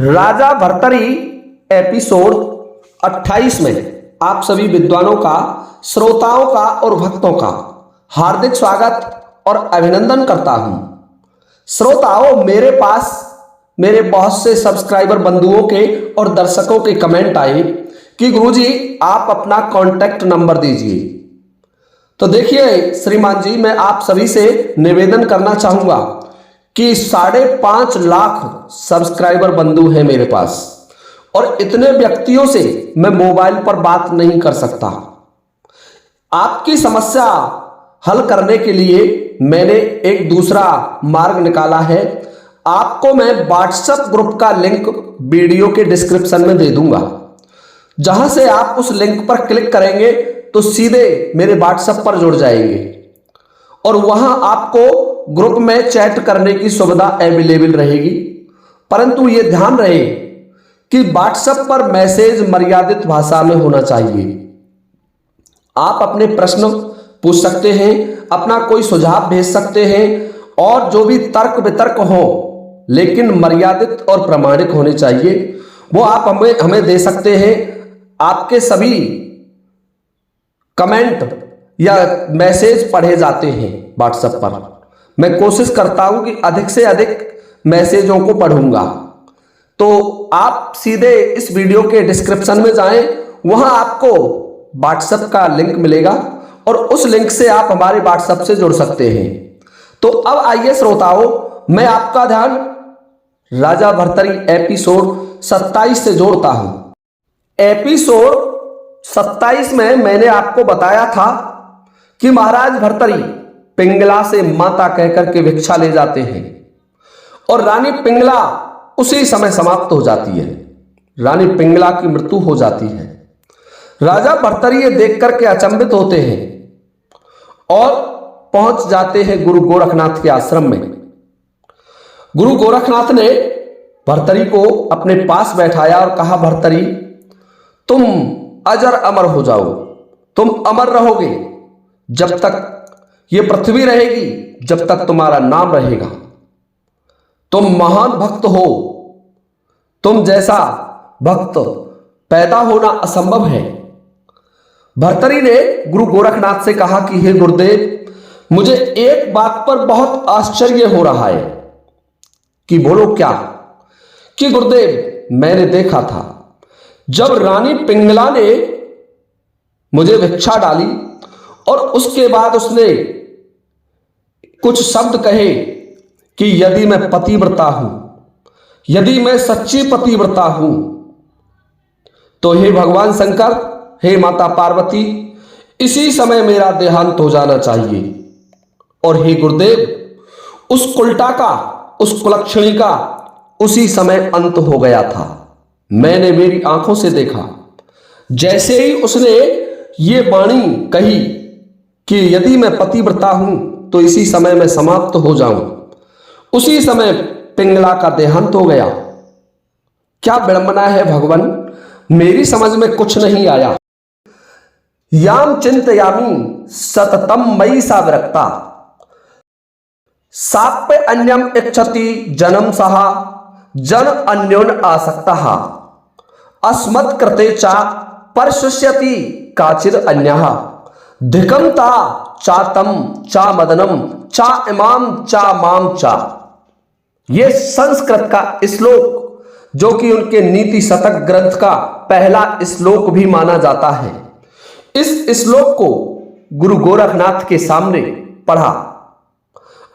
राजा Bhartari episode 28 में आप सभी विद्वानों का, श्रोताओं का और भक्तों का हार्दिक स्वागत और अभिनंदन करता हूं। श्रोताओं, मेरे पास मेरे बहुत से सब्सक्राइबर बंधुओं के और दर्शकों के कमेंट आए कि गुरुजी आप अपना कॉन्टैक्ट नंबर दीजिए। तो देखिए श्रीमान जी, मैं आप सभी से निवेदन करना चाहूंगा कि 5.5 लाख सब्सक्राइबर बंधु हैं मेरे पास और इतने व्यक्तियों से मैं मोबाइल पर बात नहीं कर सकता। आपकी समस्या हल करने के लिए मैंने एक दूसरा मार्ग निकाला है। आपको मैं व्हाट्सएप ग्रुप का लिंक वीडियो के डिस्क्रिप्शन में दे दूंगा, जहां से आप उस लिंक पर क्लिक करेंगे तो सीधे मेरे व्हाट्सएप पर जुड़ जाएंगे और वहां आपको ग्रुप में चैट करने की सुविधा अवेलेबल रहेगी। परंतु यह ध्यान रहे कि व्हाट्सएप पर मैसेज मर्यादित भाषा में होना चाहिए। आप अपने प्रश्न पूछ सकते हैं, अपना कोई सुझाव भेज सकते हैं और जो भी तर्क वितर्क हो लेकिन मर्यादित और प्रामाणिक होने चाहिए, वो आप हमें दे सकते हैं। आपके सभी कमेंट या मैसेज पढ़े जाते हैं व्हाट्सएप पर। मैं कोशिश करता हूं कि अधिक से अधिक मैसेजों को पढ़ूंगा। तो आप सीधे इस वीडियो के डिस्क्रिप्शन में जाएं, वहां आपको व्हाट्सएप का लिंक मिलेगा और उस लिंक से आप हमारे व्हाट्सएप से जुड़ सकते हैं। तो अब आइए श्रोताओं, मैं आपका ध्यान राजा भर्तरी एपिसोड 27 से जोड़ता हूं। एपिसोड 27 में मैंने आपको बताया था कि महाराज भर्तरी पिंगला से माता कहकर के भिक्षा ले जाते हैं और रानी पिंगला उसी समय समाप्त हो जाती है। रानी पिंगला की मृत्यु हो जाती है। राजा भर्तरी ये देख करके अचंभित होते हैं और पहुंच जाते हैं गुरु गोरखनाथ के आश्रम में। गुरु गोरखनाथ ने भर्तरी को अपने पास बैठाया और कहा, भर्तरी तुम अजर अमर हो जाओ, तुम अमर रहोगे जब तक ये पृथ्वी रहेगी, जब तक तुम्हारा नाम रहेगा। तुम महान भक्त हो, तुम जैसा भक्त पैदा होना असंभव है। भर्तरी ने गुरु गोरखनाथ से कहा कि हे गुरुदेव, मुझे एक बात पर बहुत आश्चर्य हो रहा है। कि बोलो क्या? कि गुरुदेव, मैंने देखा था जब रानी पिंगला ने मुझे भिक्षा डाली और उसके बाद उसने कुछ शब्द कहे कि यदि मैं पतिव्रता हूं, यदि मैं सच्ची पतिव्रता हूं, तो हे भगवान शंकर, हे माता पार्वती, इसी समय मेरा देहांत हो जाना चाहिए। और हे गुरुदेव, उस कुलटा का, उस कुलक्षणी का उसी समय अंत हो गया था। मैंने मेरी आंखों से देखा। जैसे ही उसने ये वाणी कही कि यदि मैं पतिव्रता हूं तो इसी समय मैं समाप्त हो जाऊं, उसी समय पिंगला का देहांत हो गया। क्या विडंबना है भगवान, मेरी समझ में कुछ नहीं आया। याम चिंतयामी सततम मयि सा विरक्ता, साप्य अन्यम इच्छति जनम सहा, जन अन्योन आसक्तः, अस्मत् कृते चा परशुष्यति काचिर अन्यः, धिकम ता चातम चा मदनम चा इमाम चा माम चा। यह संस्कृत का श्लोक, जो कि उनके नीति शतक ग्रंथ का पहला श्लोक भी माना जाता है, इस श्लोक को गुरु गोरखनाथ के सामने पढ़ा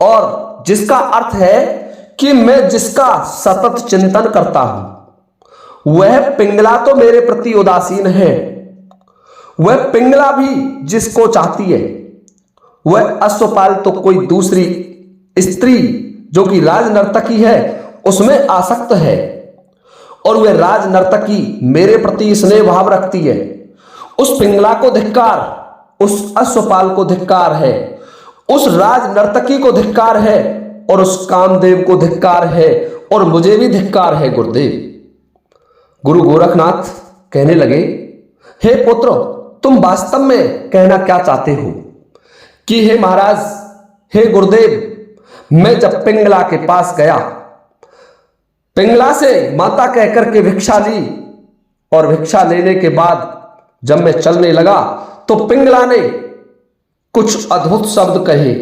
और जिसका अर्थ है कि मैं जिसका सतत चिंतन करता हूं वह पिंगला तो मेरे प्रति उदासीन है, वह पिंगला भी जिसको चाहती है, वह अश्वपाल तो कोई दूसरी स्त्री जो कि राज नर्तकी है उसमें आसक्त है और वह राज नर्तकी मेरे प्रति स्नेह भाव रखती है। उस पिंगला को धिक्कार, उस अश्वपाल को धिक्कार है, उस राज नर्तकी को धिक्कार है और उस कामदेव को धिक्कार है और मुझे भी धिक्कार है गुरुदेव। गुरु गोरखनाथ कहने लगे, हे पुत्र, तुम वास्तव में कहना क्या चाहते हो? कि हे महाराज, हे गुरुदेव, मैं जब पिंगला के पास गया पिंगला से माता कहकर के भिक्षा ली और भिक्षा लेने के बाद जब मैं चलने लगा तो पिंगला ने कुछ अद्भुत शब्द कहे,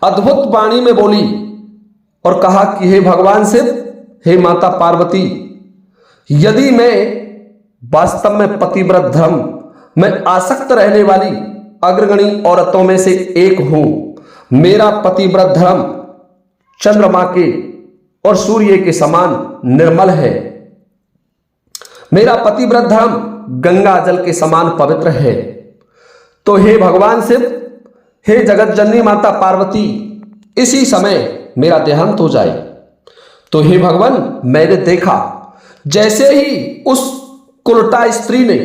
अद्भुत वाणी में बोली और कहा कि हे भगवान शिव, हे माता पार्वती, यदि मैं वास्तव में पतिव्रत धर्म में आसक्त रहने वाली अग्रगणी औरतों में से एक हूं, मेरा पतिव्रत धर्म चंद्रमा के और सूर्य के समान निर्मल है, मेरा पतिव्रत धर्म गंगा जल के समान पवित्र है, तो हे भगवान शिव, हे जगत जननी माता पार्वती, इसी समय मेरा देहांत हो जाए। तो हे भगवान, मैंने देखा जैसे ही उस कुलटा स्त्री ने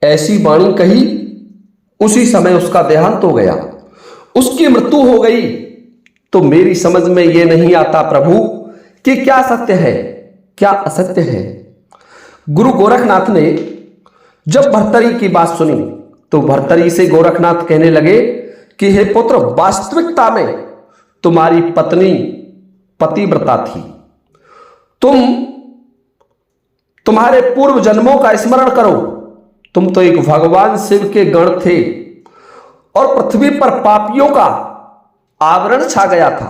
ऐसी वाणी कही, उसी समय उसका देहांत हो गया, उसकी मृत्यु हो गई। तो मेरी समझ में यह नहीं आता प्रभु कि क्या सत्य है क्या असत्य है। गुरु गोरखनाथ ने जब भर्तरी की बात सुनी तो भर्तरी से गोरखनाथ कहने लगे कि हे पुत्र, वास्तविकता में तुम्हारी पत्नी पतिव्रता थी, तुम्हारे पूर्व जन्मों का स्मरण करो, तुम तो एक भगवान शिव के गण थे और पृथ्वी पर पापियों का आवरण छा गया था,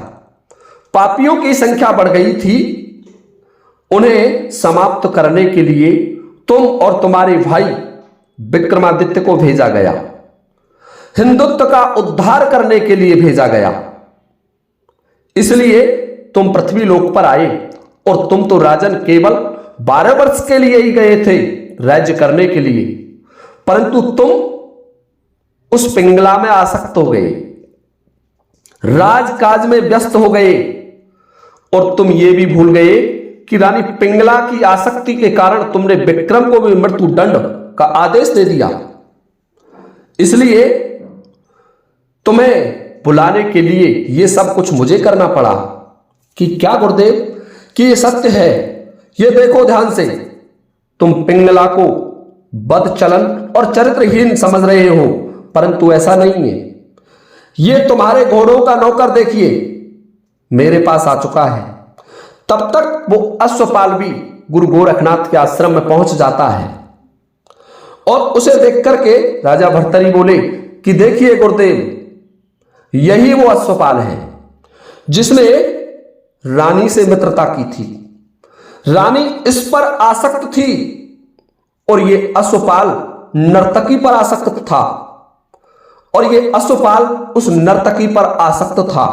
पापियों की संख्या बढ़ गई थी, उन्हें समाप्त करने के लिए तुम और तुम्हारे भाई विक्रमादित्य को भेजा गया, हिंदुत्व का उद्धार करने के लिए भेजा गया, इसलिए तुम पृथ्वी लोक पर आए और तुम तो राजन केवल 12 वर्ष के लिए ही गए थे राज्य करने के लिए, परंतु तुम उस पिंगला में आसक्त हो गए, राजकाज में व्यस्त हो गए और तुम ये भी भूल गए कि रानी पिंगला की आसक्ति के कारण तुमने विक्रम को भी मृत्यु दंड का आदेश दे दिया, इसलिए तुम्हें बुलाने के लिए यह सब कुछ मुझे करना पड़ा। कि क्या गुरुदेव, कि यह सत्य है? ये देखो ध्यान से, तुम पिंगला को बदचलन और चरित्रहीन समझ रहे हो, परंतु ऐसा नहीं है। ये तुम्हारे घोड़ों का नौकर देखिए मेरे पास आ चुका है। तब तक वो अश्वपाल भी गुरु गोरखनाथ के आश्रम में पहुंच जाता है और उसे देख करके राजा भर्तरी बोले कि देखिए गुरुदेव, यही वो अश्वपाल है जिसने रानी से मित्रता की थी, रानी इस पर आसक्त थी और ये अश्वपाल नर्तकी पर आसक्त था और ये अश्वपाल उस नर्तकी पर आसक्त था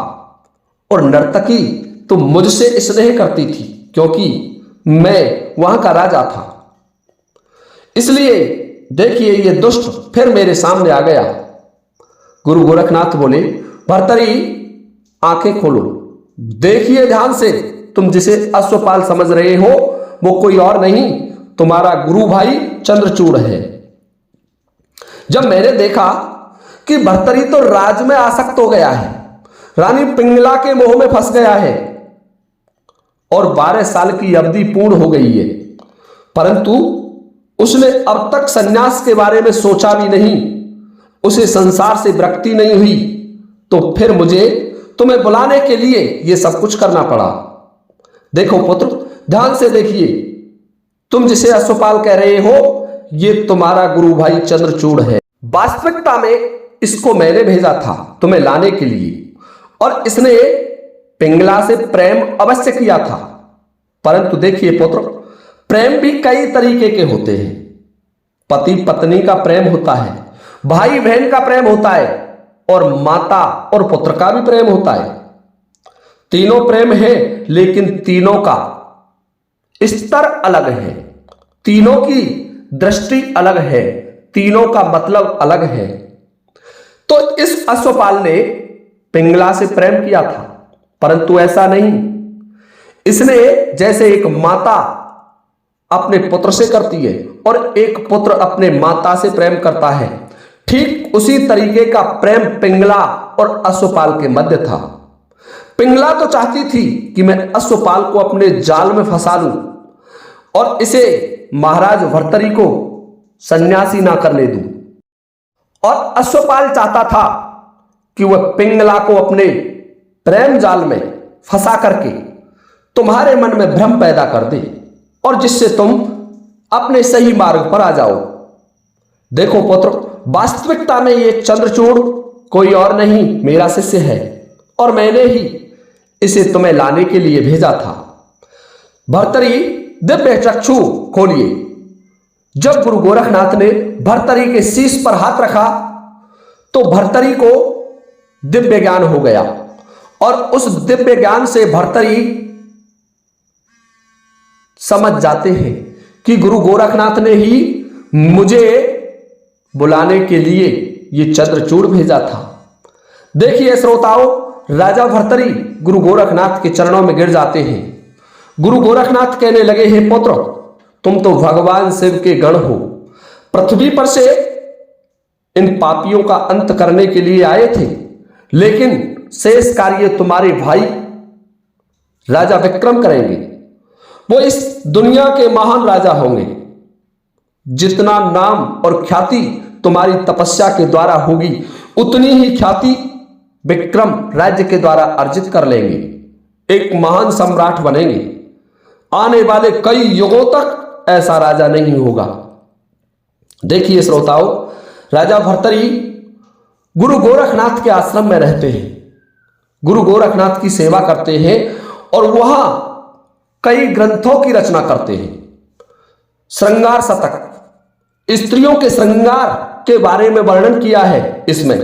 और नर्तकी तो मुझसे स्नेह करती थी क्योंकि मैं वहां का राजा था। इसलिए देखिए ये दुष्ट फिर मेरे सामने आ गया। गुरु गोरखनाथ बोले, भर्तरी आंखें खोलो, देखिए ध्यान से, तुम जिसे अश्वपाल समझ रहे हो वो कोई और नहीं, तुम्हारा गुरु भाई चंद्रचूड़ है। जब मैंने देखा कि भर्तरी तो राज में आसक्त हो गया है, रानी पिंगला के मोह में फंस गया है और 12 साल की अवधि पूर्ण हो गई है, परंतु उसने अब तक सन्यास के बारे में सोचा भी नहीं, उसे संसार से विरक्ति नहीं हुई, तो फिर मुझे तुम्हें बुलाने के लिए यह सब कुछ करना पड़ा। देखो पुत्र, ध्यान से देखिए, तुम जिसे अश्वपाल कह रहे हो ये तुम्हारा गुरु भाई चंद्रचूड़ है। वास्तविकता में इसको मैंने भेजा था तुम्हें लाने के लिए और इसने पिंगला से प्रेम अवश्य किया था, परंतु देखिए पुत्र, प्रेम भी कई तरीके के होते हैं। पति पत्नी का प्रेम होता है, भाई बहन का प्रेम होता है और माता और पुत्र का भी प्रेम होता है। तीनों प्रेम है लेकिन तीनों का स्तर अलग है, तीनों की दृष्टि अलग है, तीनों का मतलब अलग है। तो इस अश्वपाल ने पिंगला से प्रेम किया था, परंतु ऐसा नहीं, इसने जैसे एक माता अपने पुत्र से करती है और एक पुत्र अपने माता से प्रेम करता है, ठीक उसी तरीके का प्रेम पिंगला और अश्वपाल के मध्य था। पिंगला तो चाहती थी कि मैं अश्वपाल को अपने जाल में फंसा लूं और इसे महाराज भर्तरी को सन्यासी ना करने दूं, और अश्वपाल चाहता था कि वह पिंगला को अपने प्रेम जाल में फंसा करके तुम्हारे मन में भ्रम पैदा कर दे और जिससे तुम अपने सही मार्ग पर आ जाओ। देखो पुत्र, वास्तविकता में ये चंद्रचूड़ कोई और नहीं, मेरा शिष्य है और मैंने ही इसे तुम्हें लाने के लिए भेजा था। भर्तरी दिव्य चक्षु खोलिए। जब गुरु गोरखनाथ ने भर्तरी के शीश पर हाथ रखा तो भर्तरी को दिव्य ज्ञान हो गया और उस दिव्य ज्ञान से भर्तरी समझ जाते हैं कि गुरु गोरखनाथ ने ही मुझे बुलाने के लिए ये चंद्रचूड़ भेजा था। देखिए श्रोताओं, राजा भर्तरी गुरु गोरखनाथ के चरणों में गिर जाते हैं। गुरु गोरखनाथ कहने लगे, हे पुत्र, तुम तो भगवान शिव के गण हो, पृथ्वी पर से इन पापियों का अंत करने के लिए आए थे, लेकिन शेष कार्य तुम्हारे भाई राजा विक्रम करेंगे। वो इस दुनिया के महान राजा होंगे। जितना नाम और ख्याति तुम्हारी तपस्या के द्वारा होगी, उतनी ही ख्याति विक्रम राज्य के द्वारा अर्जित कर लेंगे। एक महान सम्राट बनेंगे। आने वाले कई युगों तक ऐसा राजा नहीं होगा। देखिए श्रोताओं, राजा भर्तरी गुरु गोरखनाथ के आश्रम में रहते हैं, गुरु गोरखनाथ की सेवा करते हैं और वहां कई ग्रंथों की रचना करते हैं। श्रृंगार शतक, स्त्रियों के श्रृंगार के बारे में वर्णन किया है इसमें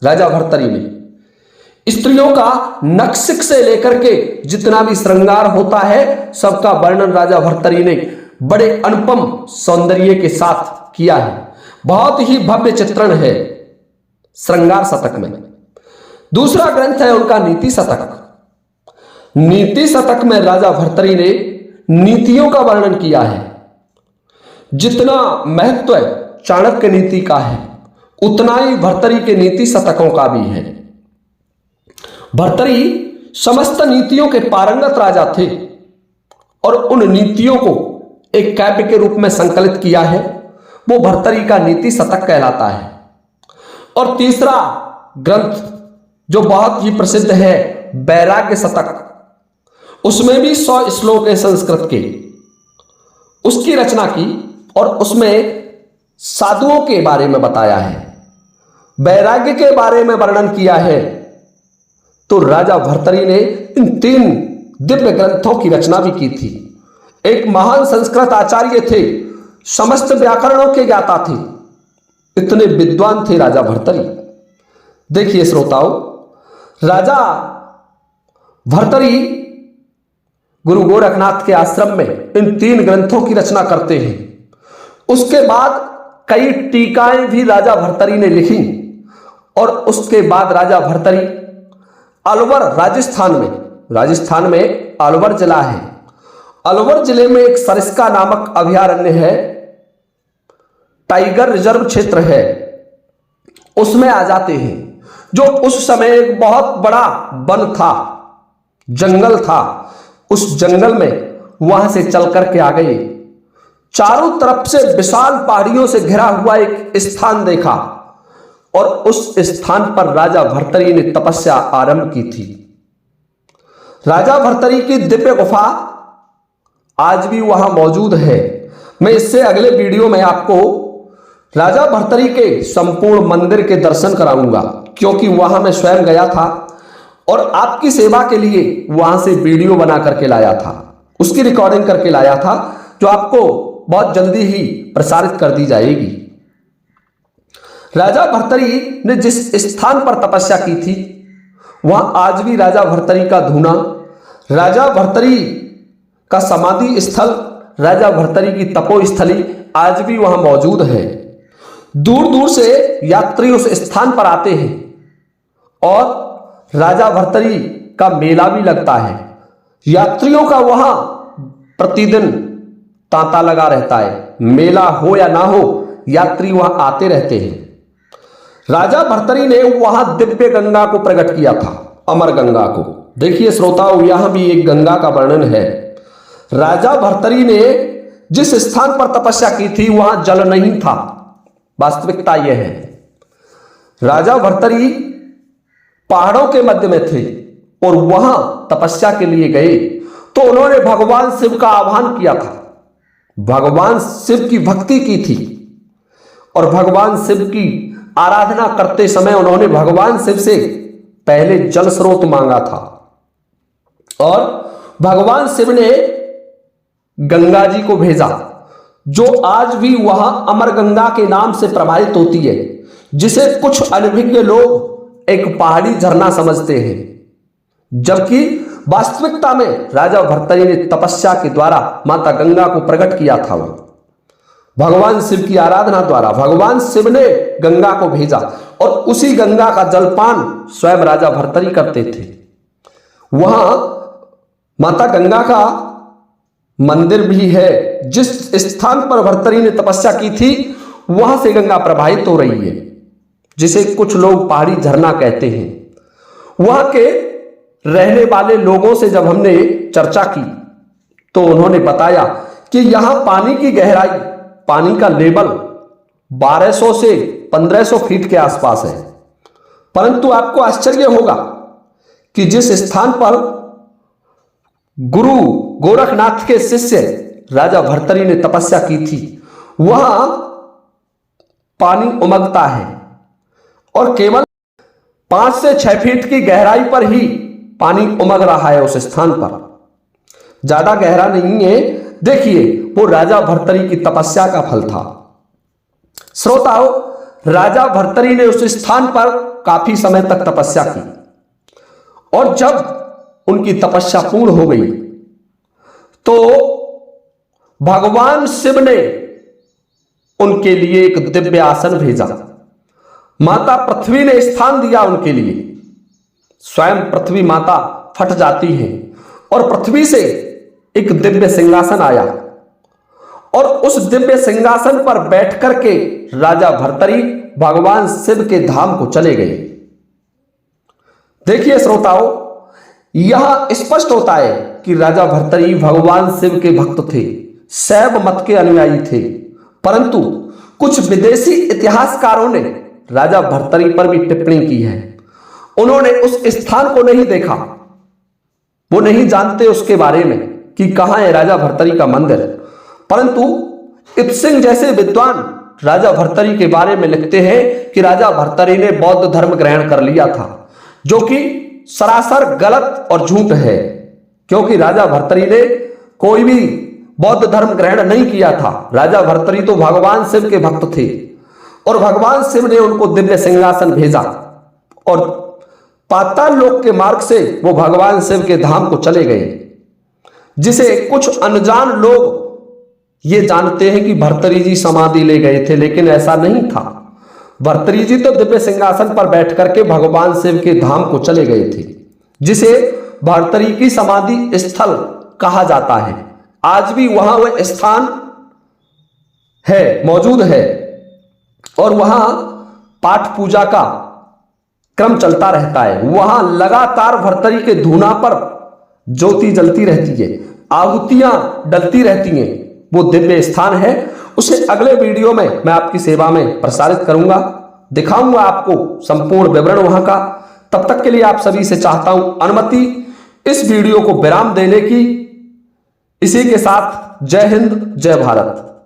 राजा भर्तरी ने। स्त्रियों का नक्सिक से लेकर के जितना भी श्रृंगार होता है, सबका वर्णन राजा भर्तरी ने बड़े अनुपम सौंदर्य के साथ किया है। बहुत ही भव्य चित्रण है श्रृंगार शतक में। दूसरा ग्रंथ है उनका नीति शतक। नीति शतक में राजा भर्तरी ने नीतियों का वर्णन किया है। जितना महत्व चाणक्य नीति का है, उतना ही भर्तरी के नीति शतकों का भी है। भर्तरी समस्त नीतियों के पारंगत राजा थे और उन नीतियों को एक काव्य के रूप में संकलित किया है। वो भर्तरी का नीति शतक कहलाता है। और तीसरा ग्रंथ जो बहुत ही प्रसिद्ध है, वैराग्य शतक, उसमें भी 100 श्लोक है संस्कृत के, उसकी रचना की और उसमें साधुओं के बारे में बताया है, वैराग्य के बारे में वर्णन किया है। तो राजा भर्तरी ने इन 3 दिव्य ग्रंथों की रचना भी की थी। एक महान संस्कृत आचार्य थे, समस्त व्याकरणों के ज्ञाता थे, इतने विद्वान थे राजा भर्तरी। देखिए श्रोताओं, राजा भर्तरी गुरु गोरखनाथ के आश्रम में इन 3 ग्रंथों की रचना करते हैं। उसके बाद कई टीकाएं भी राजा भर्तरी ने लिखी और उसके बाद राजा भर्तरी अलवर राजस्थान में अलवर जिला है, अलवर जिले में एक सरिस्का नामक अभयारण्य है, टाइगर रिजर्व क्षेत्र है, उसमें आ जाते हैं। जो उस समय एक बहुत बड़ा वन था, जंगल था, उस जंगल में वहां से चल करके आ गए। चारों तरफ से विशाल पहाड़ियों से घिरा हुआ एक स्थान देखा और उस स्थान पर राजा भर्तरी ने तपस्या आरंभ की थी। राजा भर्तरी की दिव्य गुफा आज भी वहां मौजूद है। मैं इससे अगले वीडियो में आपको राजा भर्तरी के संपूर्ण मंदिर के दर्शन कराऊंगा, क्योंकि वहां मैं स्वयं गया था और आपकी सेवा के लिए वहां से वीडियो बना करके लाया था, उसकी रिकॉर्डिंग करके लाया था, जो आपको बहुत जल्दी ही प्रसारित कर दी जाएगी। राजा भर्तरी ने जिस स्थान पर तपस्या की थी, वहां आज भी राजा भर्तरी का धूना, राजा भर्तरी का समाधि स्थल, राजा भर्तरी की तपोस्थली आज भी वहां मौजूद है। दूर दूर से यात्री उस स्थान पर आते हैं और राजा भर्तरी का मेला भी लगता है। यात्रियों का वहां प्रतिदिन तांता लगा रहता है, मेला हो या ना हो, यात्री वहां आते रहते हैं। राजा भर्तरी ने वहां दिव्य गंगा को प्रकट किया था, अमर गंगा को। देखिए श्रोताओं, यहां भी एक गंगा का वर्णन है। राजा भर्तरी ने जिस स्थान पर तपस्या की थी वहां जल नहीं था। वास्तविकता यह है, राजा भर्तरी पहाड़ों के मध्य में थे और वहां तपस्या के लिए गए। तो उन्होंने भगवान शिव का आह्वान किया था, भगवान शिव की भक्ति की थी और भगवान शिव की आराधना करते समय उन्होंने भगवान शिव से पहले जल स्रोत मांगा था और भगवान शिव ने गंगा जी को भेजा, जो आज भी वहां अमर गंगा के नाम से प्रवाहित होती है, जिसे कुछ अनभिज्ञ लोग एक पहाड़ी झरना समझते हैं, जबकि वास्तविकता में राजा भर्तरी ने तपस्या के द्वारा माता गंगा को प्रकट किया था। भगवान शिव की आराधना द्वारा भगवान शिव ने गंगा को भेजा और उसी गंगा का जलपान स्वयं राजा भर्तरी करते थे। वहां माता गंगा का मंदिर भी है, जिस स्थान पर भर्तरी ने तपस्या की थी वहां से गंगा प्रवाहित हो रही है, जिसे कुछ लोग पहाड़ी झरना कहते हैं। वहां के रहने वाले लोगों से जब हमने चर्चा की तो उन्होंने बताया कि यहां पानी की गहराई, पानी का लेवल 1200 से 1500 फीट के आसपास है। परंतु आपको आश्चर्य होगा कि जिस स्थान पर गुरु गोरखनाथ के शिष्य राजा भर्तरी ने तपस्या की थी वहां पानी उमगता है और केवल 5 से 6 फीट की गहराई पर ही पानी उमग रहा है। उस स्थान पर ज्यादा गहरा नहीं है। देखिए, वो राजा भर्तरी की तपस्या का फल था। श्रोताओं, राजा भर्तरी ने उस स्थान पर काफी समय तक तपस्या की और जब उनकी तपस्या पूर्ण हो गई तो भगवान शिव ने उनके लिए एक दिव्य आसन भेजा। माता पृथ्वी ने स्थान दिया उनके लिए। स्वयं पृथ्वी माता फट जाती है और पृथ्वी से एक दिव्य सिंहासन आया और उस दिव्य सिंहासन पर बैठ करके राजा भर्तरी भगवान शिव के धाम को चले गए। देखिए श्रोताओं, यह स्पष्ट होता है कि राजा भर्तरी भगवान शिव के भक्त थे, शैव मत के अनुयायी थे। परंतु कुछ विदेशी इतिहासकारों ने राजा भर्तरी पर भी टिप्पणी की है। उन्होंने उस स्थान को नहीं देखा, वो नहीं जानते उसके बारे में कि कहां है राजा भर्तरी का मंदिर। परंतु इब्सिंग जैसे विद्वान राजा भर्तरी के बारे में लिखते हैं कि राजा भर्तरी ने बौद्ध धर्म ग्रहण कर लिया था, जो कि सरासर गलत और झूठ है, क्योंकि राजा भर्तरी ने कोई भी बौद्ध धर्म ग्रहण नहीं किया था। राजा भर्तरी तो भगवान शिव के भक्त थे और भगवान शिव ने उनको दिव्य सिंहासन भेजा और पाताल लोक के मार्ग से वो भगवान शिव के धाम को चले गए, जिसे कुछ अनजान लोग ये जानते हैं कि भर्तरी जी समाधि ले गए थे, लेकिन ऐसा नहीं था। भर्तरी जी तो दिव्य सिंहासन पर बैठ करके भगवान शिव के धाम को चले गए थे, जिसे भर्तरी की समाधि स्थल कहा जाता है। आज भी वहां वह स्थान है, मौजूद है और वहां पाठ पूजा का क्रम चलता रहता है। वहां लगातार भर्तरी के धूना पर ज्योति जलती रहती है, आहुतियां डलती रहती हैं। वो दिव्य स्थान है। उसे अगले वीडियो में मैं आपकी सेवा में प्रसारित करूंगा, दिखाऊंगा आपको संपूर्ण विवरण वहां का। तब तक के लिए आप सभी से चाहता हूं अनुमति इस वीडियो को विराम देने की। इसी के साथ जय हिंद, जय भारत।